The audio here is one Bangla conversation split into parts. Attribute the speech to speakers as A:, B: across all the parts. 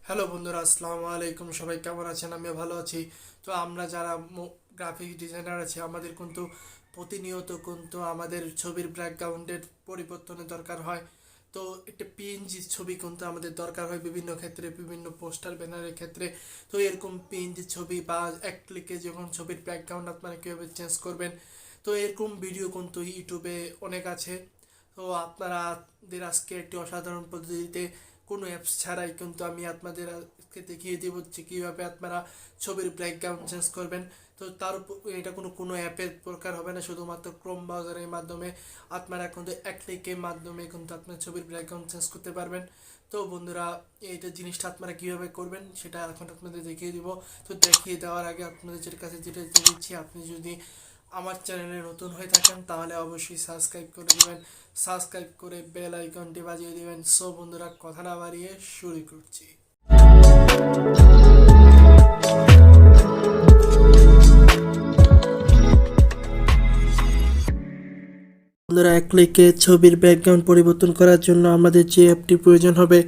A: হ্যালো বন্ধুরা, আসসালামু আলাইকুম। সবাই কেমন আছেন? আমিও ভালো আছি। তো আমরা যারা গ্রাফিক ডিজাইনার আছি, আমাদের কিন্তু প্রতিনিয়ত কিন্তু আমাদের ছবির ব্যাকগ্রাউন্ডের পরিবর্তনের দরকার হয়। তো একটা পিএনজি ছবি কিন্তু আমাদের দরকার হয় বিভিন্ন ক্ষেত্রে, বিভিন্ন পোস্টার ব্যানারের ক্ষেত্রে। তো এরকম পিএনজি ছবি বা এক ক্লিকে যখন ছবির ব্যাকগ্রাউন্ড আপনারা কীভাবে চেঞ্জ করবেন, তো এরকম ভিডিও কিন্তু ইউটিউবে অনেক আছে। তো আপনাদের আজকে একটি অসাধারণ পদ্ধতিতে কোনো অ্যাপস ছাড়াই কিন্তু আমি আপনাদের আজকে দেখিয়ে দেবো যে কীভাবে আপনারা ছবির ব্যাকগ্রাউন্ড চেঞ্জ করবেন। তো এটা কোনো অ্যাপের দরকার হবে না, শুধুমাত্র ক্রোম ব্রাউজারের মাধ্যমে আপনারা কিন্তু এক ক্লিকের মাধ্যমে কিন্তু আপনার ছবির ব্যাকগ্রাউন্ড চেঞ্জ করতে পারবেন। তো বন্ধুরা, এইটা জিনিসটা আপনারা কীভাবে করবেন সেটা এখন আপনাদের দেখিয়ে দিব। তো দেখিয়ে দেওয়ার আগে আপনাদের কাছে যেটা দিচ্ছি, আপনি যদি আমার চ্যানেলে নতুন হয়ে থাকেন তাহলে অবশ্যই সাবস্ক্রাইব করে দেবেন। সাবস্ক্রাইব করে বেল আইকনটি বাজিয়ে দেবেন। সো বন্ধুরা, কথা না বাড়িয়ে শুরু করছি। বন্ধুরা, এক ক্লিকে ছবির ব্যাকগ্রাউন্ড পরিবর্তন করার জন্য আমাদের যে অ্যাপটি প্রয়োজন হবে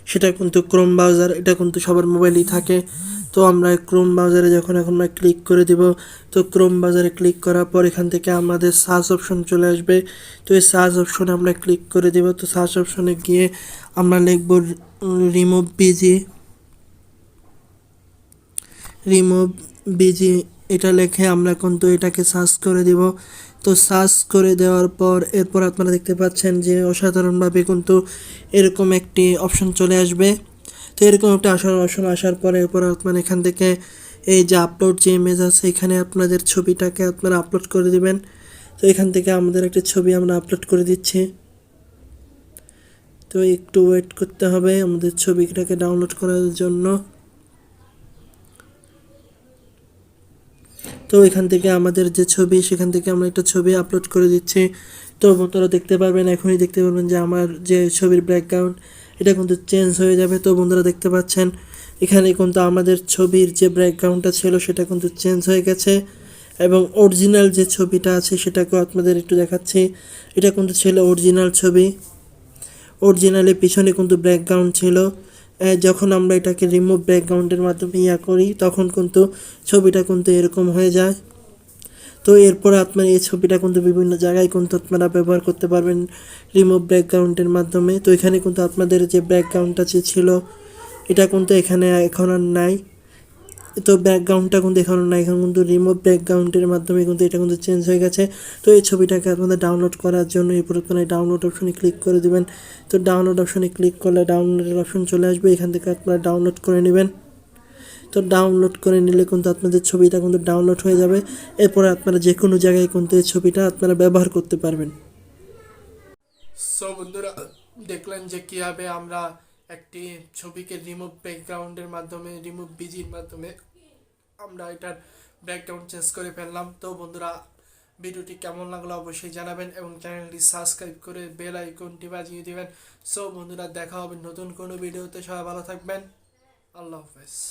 A: সেটা কিন্তু ক্রোম ব্রাউজার। এটা কিন্তু সবার মোবাইলেই থাকে। তো আমরা ক্রোম ব্রাউজারে যখন এখন আমরা ক্লিক করে দেব, তো ক্রোম ব্রাউজারে ক্লিক করার পর এখান থেকে আমাদের সার্চ অপশন চলে আসবে। তো এই সার্চ অপশনে আমরা ক্লিক করে দেব। তো সার্চ অপশনে গিয়ে আমরা লিখব রিমুভ বিজি, রিমুভ বিজি। এটা লিখে আমরা কিন্তু এটাকে সার্চ করে দেব। তো সার্চ করে দেওয়ার পর এরপর আপনারা দেখতে পাচ্ছেন যে অসাধারণভাবে কিন্তু এরকম একটি অপশন চলে আসবে। তো এরকম একটা অপশন আসার পরে এরপর আপনারা এখান থেকে এই যে আপলোড যে ইমেজ আছে, এখানে আপনাদের ছবিটাকে আপনারা আপলোড করে দেবেন। তো এখান থেকে আমাদের একটা ছবি আমরা আপলোড করে দিচ্ছি। তো একটু ওয়েট করতে হবে আমাদের ছবিটাকে ডাউনলোড করার জন্য। তো এখান থেকে আমাদের যে ছবি, সেখান থেকে আমরা একটা ছবি আপলোড করে দিচ্ছি। তো বন্ধুরা দেখতে পারবেন, এখনই দেখতে পারবেন যে আমার যে ছবির ব্যাকগ্রাউন্ড এটা কিন্তু চেঞ্জ হয়ে যাবে। তো বন্ধুরা দেখতে পাচ্ছেন এখানে কিন্তু আমাদের ছবির যে ব্যাকগ্রাউন্ডটা ছিল সেটা কিন্তু চেঞ্জ হয়ে গেছে, এবং অরিজিনাল যে ছবিটা আছে সেটাকেও আপনাদের একটু দেখাচ্ছি। এটা কিন্তু ছিল অরিজিনাল ছবি। অরিজিনালের পিছনে কিন্তু ব্যাকগ্রাউন্ড ছিল। যখন আমরা এটাকে রিমুভ ব্যাকগ্রাউন্ডের মাধ্যমে করি তখন কিন্তু ছবিটা কিন্তু এরকম হয়ে যায়। তো এরপর আপনার এই ছবিটা কিন্তু বিভিন্ন জায়গায় কিন্তু আপনারা ব্যবহার করতে পারবেন রিমুভ ব্যাকগ্রাউন্ডের মাধ্যমে। তো এখানে কিন্তু আপনাদের যে ব্যাকগ্রাউন্ডটা যে ছিল এটা কিন্তু এখানে এখন আর নাই। তো ব্যাকগ্রাউন্ডটা কিন্তু এখন নাই, এখন কিন্তু রিমুভ ব্যাকগ্রাউন্ডের মাধ্যমে কিন্তু এটা কিন্তু চেঞ্জ হয়ে গেছে। তো এই ছবিটাকে আপনাদের ডাউনলোড করার জন্য এরপর আপনারা ডাউনলোড অপশনে ক্লিক করে দেবেন। তো ডাউনলোড অপশনে ক্লিক করলে ডাউনলোডের অপশন চলে আসবে, এখান থেকে আপনারা ডাউনলোড করে নেবেন। তো ডাউনলোড করে নিলে কিন্তু আপনাদের ছবিটা কিন্তু ডাউনলোড হয়ে যাবে। এরপরে আপনারা যে কোনো জায়গায় কিন্তু এই ছবিটা আপনারা ব্যবহার করতে পারবেন। সো বন্ধুরা, দেখলেন যে কীভাবে আমরা একটি ছবিকে রিমুভ ব্যাকগ্রাউন্ডের মাধ্যমে, রিমুভ বিজির মাধ্যমে আমরা এটার ব্যাকগ্রাউন্ড চেঞ্জ করে ফেললাম। তো বন্ধুরা, ভিডিওটি কেমন লাগলো অবশ্যই জানাবেন এবং চ্যানেলটি সাবস্ক্রাইব করে বেল আইকনটি বাজিয়ে দেবেন। সো বন্ধুরা, দেখা হবে নতুন কোনো ভিডিওতে। সবাই ভালো থাকবেন। আল্লাহ হাফেজ।